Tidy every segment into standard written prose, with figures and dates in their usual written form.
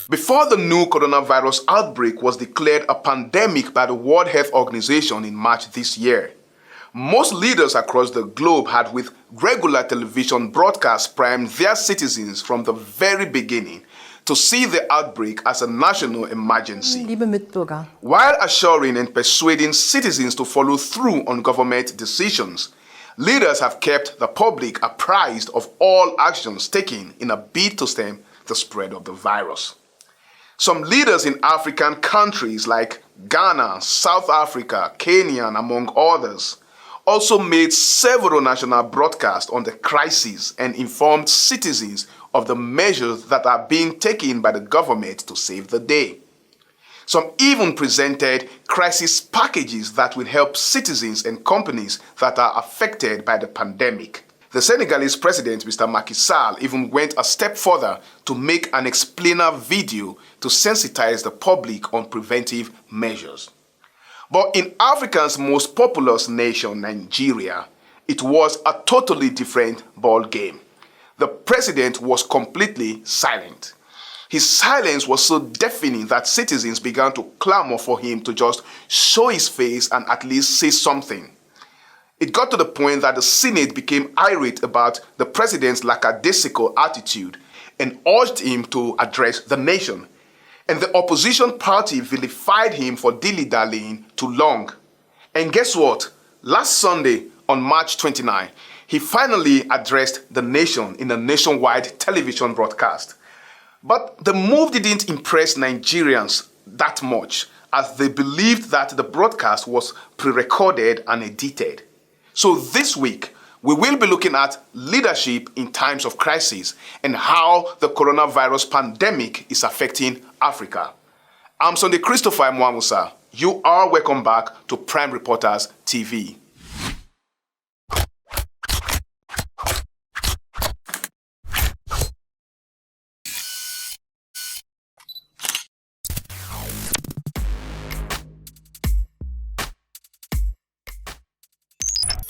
Before the new coronavirus outbreak was declared a pandemic by the World Health Organization in March this year, most leaders across the globe had with regular television broadcasts primed their citizens from the very beginning to see the outbreak as a national emergency, while assuring and persuading citizens to follow through on government decisions. Leaders have kept the public apprised of all actions taken in a bid to stem the spread of the virus. Some leaders in African countries like Ghana, South Africa, Kenya, and among others, also made several national broadcasts on the crisis and informed citizens of the measures that are being taken by the government to save the day. Some even presented crisis packages that will help citizens and companies that are affected by the pandemic. The Senegalese president, Mr. Macky Sall, even went a step further to make an explainer video to sensitize the public on preventive measures. But in Africa's most populous nation, Nigeria, it was a totally different ball game. The president was completely silent. His silence was so deafening that citizens began to clamor for him to just show his face and at least say something. It got to the point that the Senate became irate about the president's lackadaisical attitude and urged him to address the nation. And the opposition party vilified him for dilly-dallying too long. And guess what? Last Sunday, on March 29, he finally addressed the nation in a nationwide television broadcast. But the move didn't impress Nigerians that much, as they believed that the broadcast was pre-recorded and edited. So this week, we will be looking at leadership in times of crisis and how the coronavirus pandemic is affecting Africa. I'm Sunday Christopher AIMUAMWOSA. You are welcome back to Prime Reporters TV.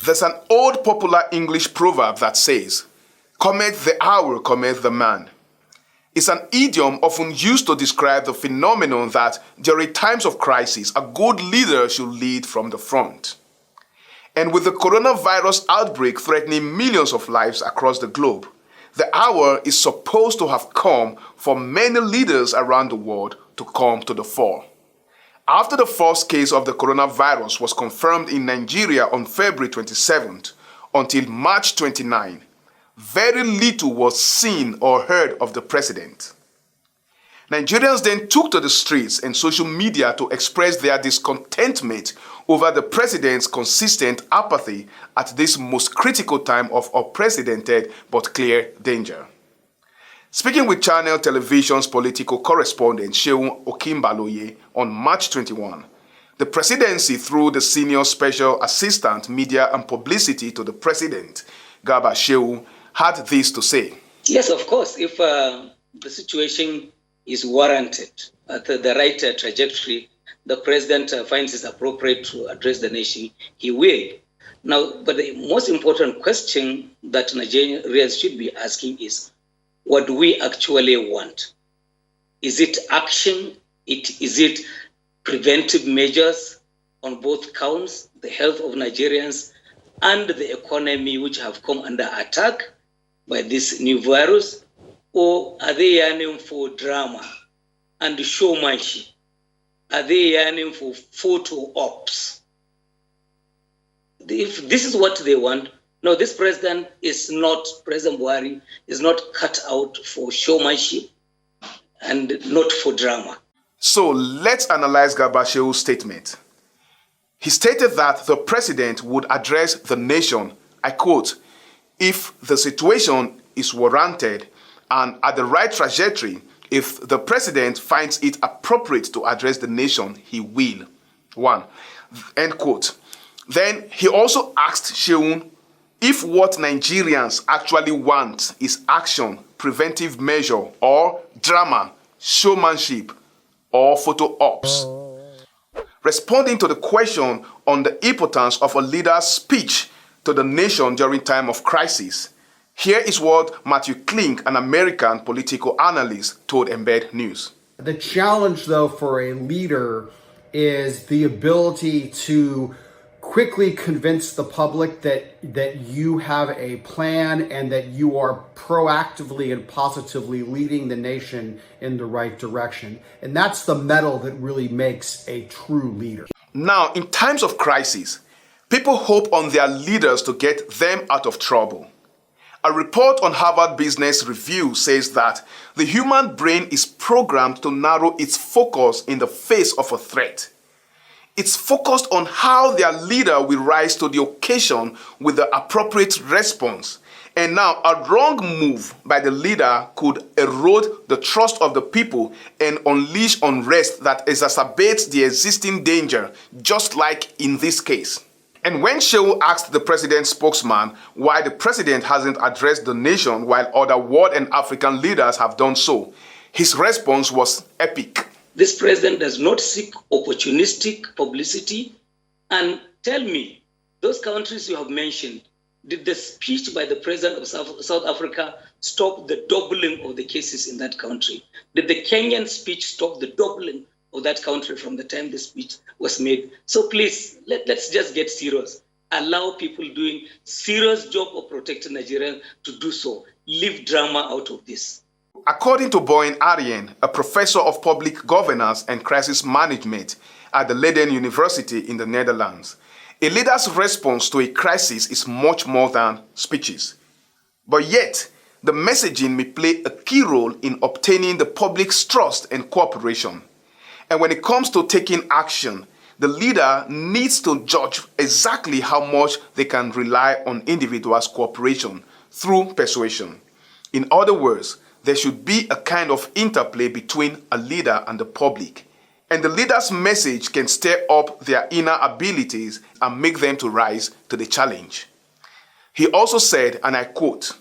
There's an old popular English proverb that says, "Cometh the hour, cometh the man." It's an idiom often used to describe the phenomenon that during times of crisis, a good leader should lead from the front. And with the coronavirus outbreak threatening millions of lives across the globe, the hour is supposed to have come for many leaders around the world to come to the fore. After the first case of the coronavirus was confirmed in Nigeria on February 27th until March 29, very little was seen or heard of the president. Nigerians then took to the streets and social media to express their discontentment over the president's consistent apathy at this most critical time of unprecedented but clear danger. Speaking with Channel Television's political correspondent Seun Okinbaloye on March 21, the presidency, through the Senior Special Assistant Media and Publicity to the President, Garba Shehu, had this to say. Yes, of course, if the situation is warranted at the right trajectory, the president finds it appropriate to address the nation, he will. Now, but the most important question that Nigerians should be asking is, what do we actually want? Is it action? Is it preventive measures on both counts, the health of Nigerians and the economy, which have come under attack by this new virus? Or are they yearning for drama and showmanship? Are they yearning for photo ops? If this is what they want, no, this President Buhari is not cut out for showmanship and not for drama. So let's analyze Garba Shehu's statement. He stated that the president would address the nation, I quote, "if the situation is warranted and at the right trajectory, if the president finds it appropriate to address the nation, he will." One, end quote. Then he also asked Shehu if what Nigerians actually want is action, preventive measure, or drama, showmanship, or photo ops. Responding to the question on the importance of a leader's speech to the nation during time of crisis, here is what Matthew Klink, an American political analyst, told Embed News. The challenge, though, for a leader is the ability to quickly convince the public that you have a plan and that you are proactively and positively leading the nation in the right direction. And that's the mettle that really makes a true leader. Now, in times of crisis, people hope on their leaders to get them out of trouble. A report on Harvard Business Review says that the human brain is programmed to narrow its focus in the face of a threat. It's focused on how their leader will rise to the occasion with the appropriate response. And now, a wrong move by the leader could erode the trust of the people and unleash unrest that exacerbates the existing danger, just like in this case. And when Shehu asked the president's spokesman why the president hasn't addressed the nation while other world and African leaders have done so, his response was epic. This president does not seek opportunistic publicity. And tell me, those countries you have mentioned, did the speech by the president of South Africa stop the doubling of the cases in that country? Did the Kenyan speech stop the doubling of that country from the time the speech was made? So please, let's just get serious. Allow people doing serious job of protecting Nigerians to do so. Leave drama out of this. According to Boyne Arjen, a professor of public governance and crisis management at the Leiden University in the Netherlands, a leader's response to a crisis is much more than speeches. But yet, the messaging may play a key role in obtaining the public's trust and cooperation. And when it comes to taking action, the leader needs to judge exactly how much they can rely on individuals' cooperation through persuasion. In other words, there should be a kind of interplay between a leader and the public. And the leader's message can stir up their inner abilities and make them to rise to the challenge. He also said, and I quote,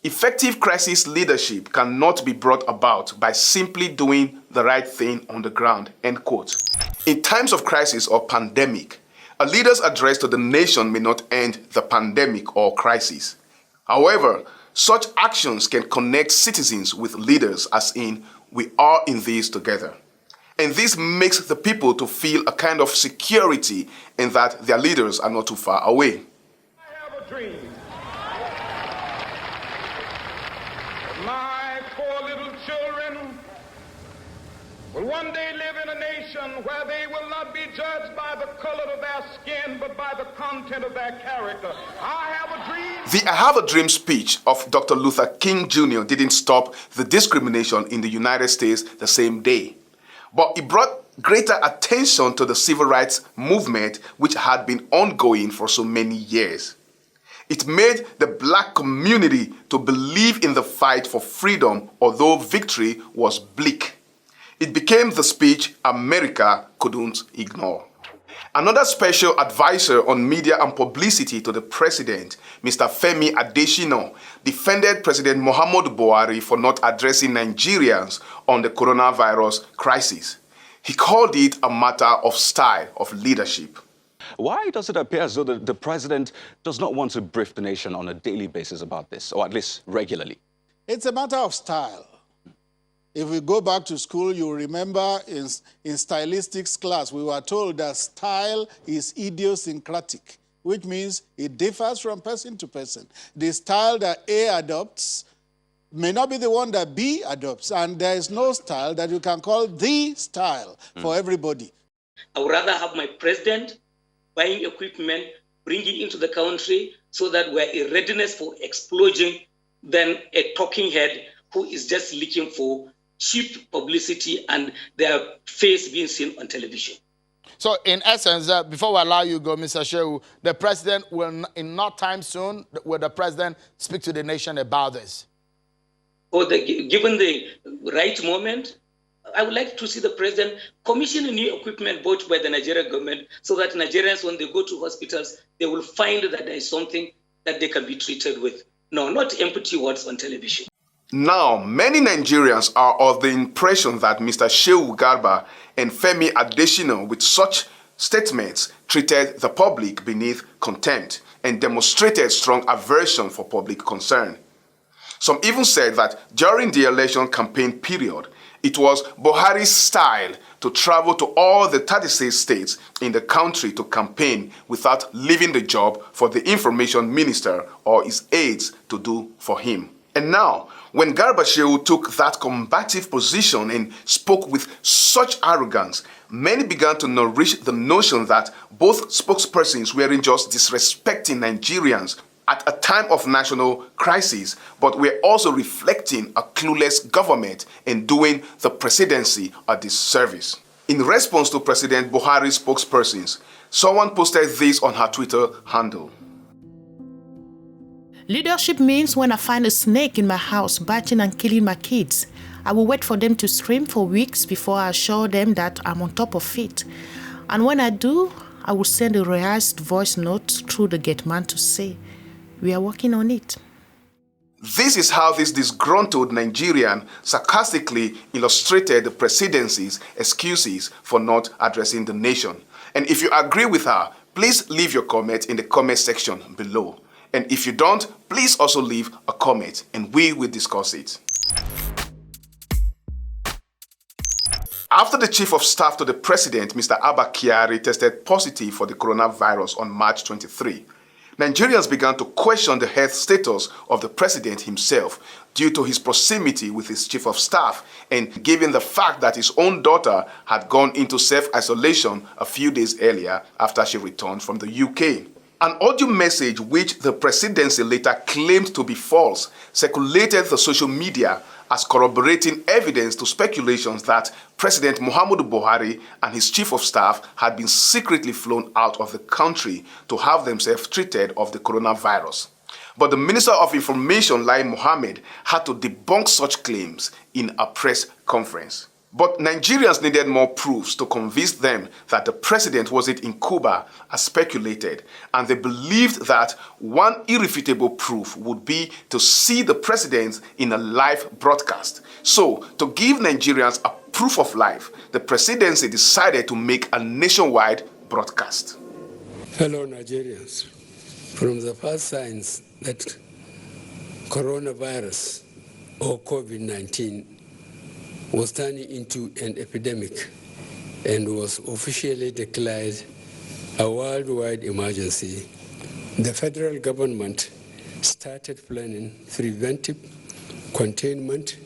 "Effective crisis leadership cannot be brought about by simply doing the right thing on the ground," end quote. In times of crisis or pandemic, a leader's address to the nation may not end the pandemic or crisis. However, such actions can connect citizens with leaders, as in, we are in this together. And this makes the people to feel a kind of security in that their leaders are not too far away. I have a dream. My poor little children will one day live in a nation where they will not be judged by the color of their skin, but by the content of their character. I have a dream. The I Have a Dream speech of Dr. Luther King Jr. didn't stop the discrimination in the United States the same day, but it brought greater attention to the civil rights movement, which had been ongoing for so many years. It made the black community to believe in the fight for freedom, although victory was bleak. It became the speech America couldn't ignore. Another special advisor on media and publicity to the president, Mr. Femi Adesina, defended President Muhammadu Buhari for not addressing Nigerians on the coronavirus crisis. He called it a matter of style, of leadership. Why does it appear as though the president does not want to brief the nation on a daily basis about this, or at least regularly? It's a matter of style. If we go back to school, you remember in stylistics class, we were told that style is idiosyncratic, which means it differs from person to person. The style that A adopts may not be the one that B adopts, and there is no style that you can call the style for everybody. I would rather have my president buying equipment, bringing it into the country so that we're in readiness for explosion than a talking head who is just looking for cheap publicity and their face being seen on television. So in essence, before we allow you to go, Mr. Shehu, the president will, in not time soon, will the president speak to the nation about this? Given the right moment, I would like to see the president commission a new equipment bought by the Nigerian government so that Nigerians, when they go to hospitals, they will find that there is something that they can be treated with. No, not empty words on television. Now, many Nigerians are of the impression that Mr. Shehu Garba and Femi Adesina, with such statements, treated the public beneath contempt and demonstrated strong aversion for public concern. Some even said that during the election campaign period, It was Buhari's style to travel to all the 36 states in the country to campaign without leaving the job for the information minister or his aides to do for him. And now, when Garba Shehu took that combative position and spoke with such arrogance, many began to nourish the notion that both spokespersons weren't just disrespecting Nigerians at a time of national crisis, but were also reflecting a clueless government and doing the presidency a disservice. In response to President Buhari's spokespersons, someone posted this on her Twitter handle. Leadership means when I find a snake in my house biting and killing my kids, I will wait for them to scream for weeks before I assure them that I'm on top of it. And when I do, I will send a rehearsed voice note through the gate man to say, we are working on it. This is how this disgruntled Nigerian sarcastically illustrated the presidency's excuses for not addressing the nation. And if you agree with her, please leave your comment in the comment section below. And if you don't, please also leave a comment and we will discuss it. After the Chief of Staff to the President, Mr. Abba Kyari, tested positive for the coronavirus on March 23, Nigerians began to question the health status of the President himself due to his proximity with his Chief of Staff and given the fact that his own daughter had gone into self-isolation a few days earlier after she returned from the UK. An audio message which the presidency later claimed to be false circulated the social media as corroborating evidence to speculations that President Muhammadu Buhari and his Chief of Staff had been secretly flown out of the country to have themselves treated of the coronavirus. But the Minister of Information, Lai Mohammed, had to debunk such claims in a press conference. But Nigerians needed more proofs to convince them that the president wasn't in Cuba as speculated, and they believed that one irrefutable proof would be to see the president in a live broadcast. So, to give Nigerians a proof of life, the presidency decided to make a nationwide broadcast. Fellow Nigerians, from the first signs that coronavirus or COVID-19 was turning into an epidemic and was officially declared a worldwide emergency, the federal government started planning preventive, containment,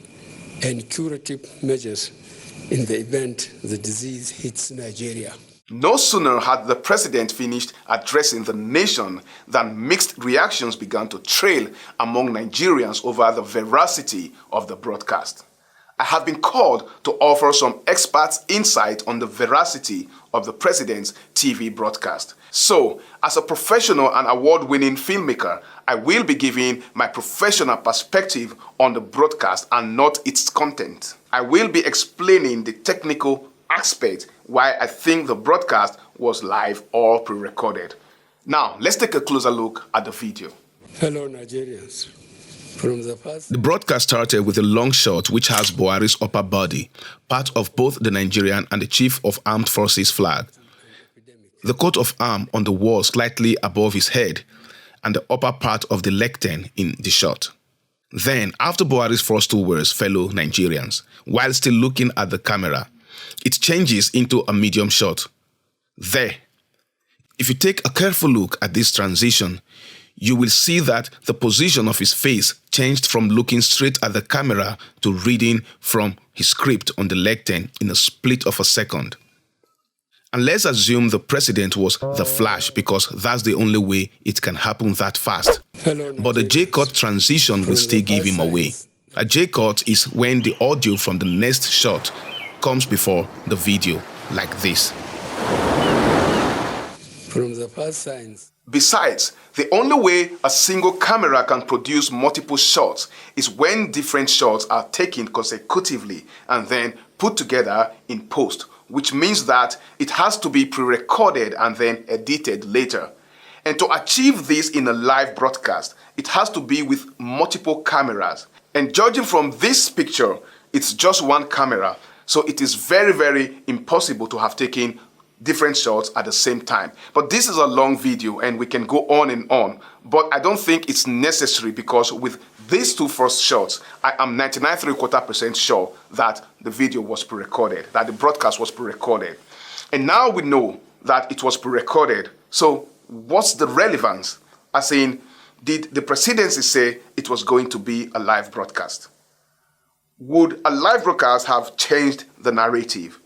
and curative measures in the event the disease hits Nigeria. No sooner had the president finished addressing the nation than mixed reactions began to trail among Nigerians over the veracity of the broadcast. I have been called to offer some experts' insight on the veracity of the president's TV broadcast. So, as a professional and award-winning filmmaker, I will be giving my professional perspective on the broadcast and not its content. I will be explaining the technical aspect why I think the broadcast was live or pre-recorded. Now, let's take a closer look at the video. Fellow Nigerians, the broadcast started with a long shot which has Buhari's upper body, part of both the Nigerian and the Chief of Armed Forces flag. The coat of arms on the wall slightly above his head, and the upper part of the lectern in the shot. Then, after Buhari's first two words, fellow Nigerians, while still looking at the camera, it changes into a medium shot. There. If you take a careful look at this transition, you will see that the position of his face changed from looking straight at the camera to reading from his script on the lectern in a split of a second. And let's assume the president was the Flash because that's the only way it can happen that fast. But the J-cut transition will still give him away. A J-cut is when the audio from the next shot comes before the video, like this. From the first signs. Besides, the only way a single camera can produce multiple shots is when different shots are taken consecutively and then put together in post, which means that it has to be pre-recorded and then edited later. And to achieve this in a live broadcast, it has to be with multiple cameras. And judging from this picture, it's just one camera, so it is very, very impossible to have taken different shots at the same time. But this is a long video and we can go on and on, but I don't think it's necessary because with these two first shots, I am 99.75% sure that the video was pre-recorded, that the broadcast was pre-recorded. And now we know that it was pre-recorded. So what's the relevance? As in, did the presidency say it was going to be a live broadcast? Would a live broadcast have changed the narrative?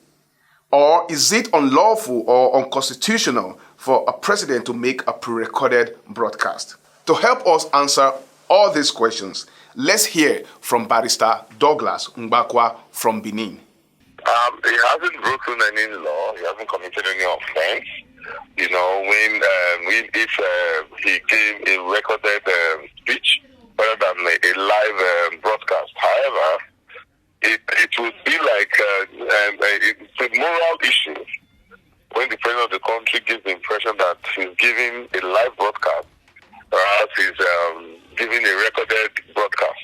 Or is it unlawful or unconstitutional for a president to make a pre-recorded broadcast? To help us answer all these questions, let's hear from Barrister Douglas Mbakwa from Benin. He hasn't broken any law. He hasn't committed any offense. You know, if he gave a recorded speech rather than a live broadcast. However, it would be like it's a moral issue when the president of the country gives the impression that he's giving a live broadcast, whereas he's giving a recorded broadcast.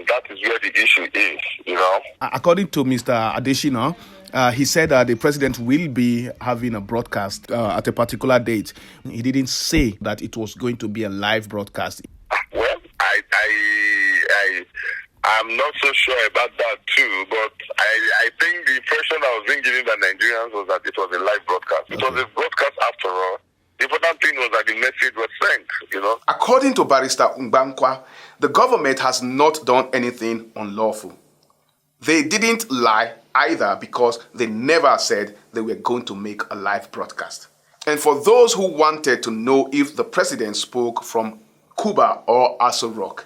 That is where the issue is, you know. According to Mr. Adeshina, he said that the president will be having a broadcast at a particular date. He didn't say that it was going to be a live broadcast. Well, I'm not so sure about that too, but I think the impression that was being given by Nigerians was that it was a live broadcast. It was a broadcast after all. The important thing was that the message was sent, you know. According to Barrister Mbakwa, the government has not done anything unlawful. They didn't lie either because they never said they were going to make a live broadcast. And for those who wanted to know if the president spoke from Cuba or Aso Rock,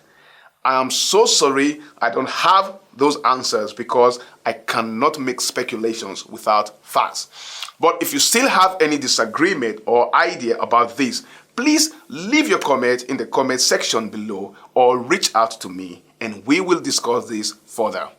I am so sorry I don't have those answers because I cannot make speculations without facts. But if you still have any disagreement or idea about this, please leave your comment in the comment section below or reach out to me and we will discuss this further.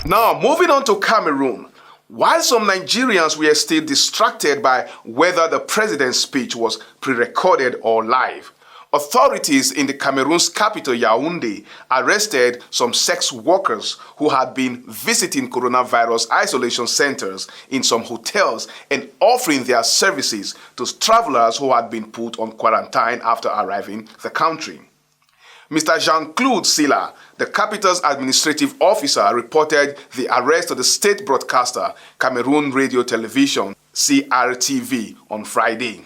Now, moving on to Cameroon. While some Nigerians were still distracted by whether the president's speech was pre-recorded or live, authorities in the Cameroon's capital, Yaoundé, arrested some sex workers who had been visiting coronavirus isolation centers in some hotels and offering their services to travelers who had been put on quarantine after arriving the country. Mr. Jean-Claude Silla, the capital's administrative officer, reported the arrest of the state broadcaster, Cameroon Radio Television, CRTV, on Friday.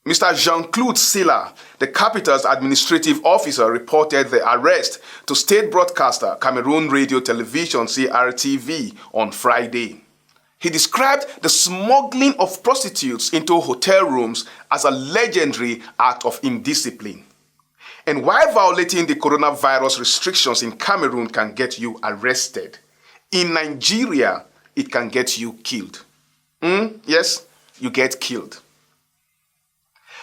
Mr. Jean-Claude Silla, the capital's administrative officer, reported the arrest to state broadcaster Cameroon Radio Television CRTV on Friday. He described the smuggling of prostitutes into hotel rooms as a legendary act of indiscipline. And while violating the coronavirus restrictions in Cameroon can get you arrested, in Nigeria, it can get you killed. Yes, you get killed.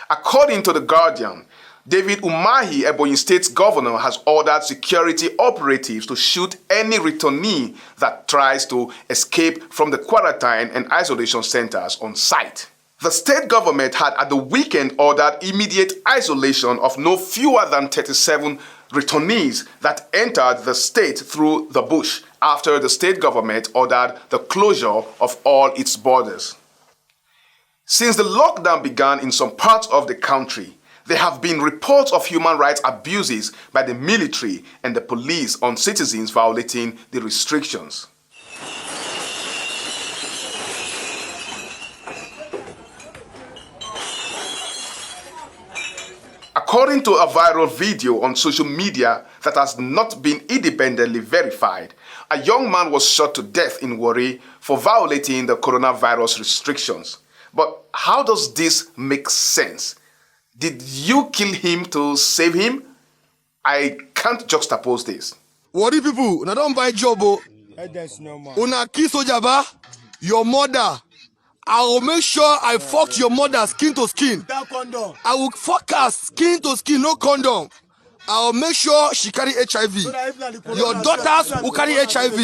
According to The Guardian, David Umahi, Ebonyi State's governor, has ordered security operatives to shoot any returnee that tries to escape from the quarantine and isolation centers on site. The state government had at the weekend ordered immediate isolation of no fewer than 37 returnees that entered the state through the bush after the state government ordered the closure of all its borders. Since the lockdown began in some parts of the country, there have been reports of human rights abuses by the military and the police on citizens violating the restrictions. According to a viral video on social media that has not been independently verified, a young man was shot to death in Warri for violating the coronavirus restrictions. But how does this make sense? Did you kill him to save him? I can't juxtapose this. Warri people, una don't buy job. Una kill soldier ba, your mother. I will make sure I fuck your mother skin to skin. I will fuck her skin to skin, no condom. I will make sure she carry HIV. Your daughters will carry HIV.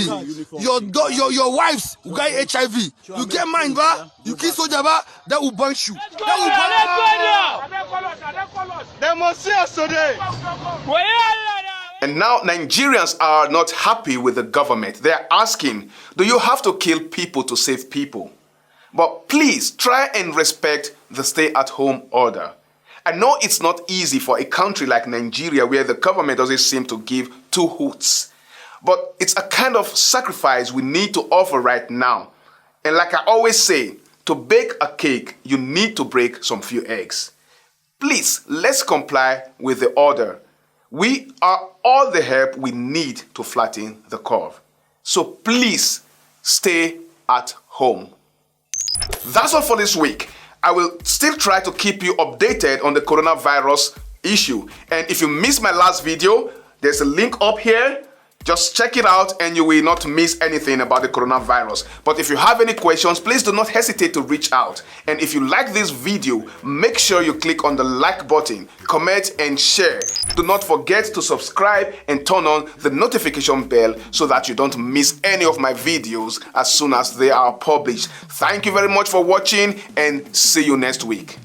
Your wives will carry HIV. You get mine, ba? You kill soldier, ba? That will bunch you. They must see us today. And now Nigerians are not happy with the government. They are asking, do you have to kill people to save people? But please try and respect the stay-at-home order. I know it's not easy for a country like Nigeria where the government doesn't seem to give two hoots. But it's a kind of sacrifice we need to offer right now. And like I always say, to bake a cake, you need to break some few eggs. Please, let's comply with the order. We are all the help we need to flatten the curve. So please, stay at home. That's all for this week. I will still try to keep you updated on the coronavirus issue. And if you missed my last video, there's a link up here. Just check it out and you will not miss anything about the coronavirus. But if you have any questions, please do not hesitate to reach out. And if you like this video, make sure you click on the like button, comment and share. Do not forget to subscribe and turn on the notification bell so that you don't miss any of my videos as soon as they are published. Thank you very much for watching and see you next week.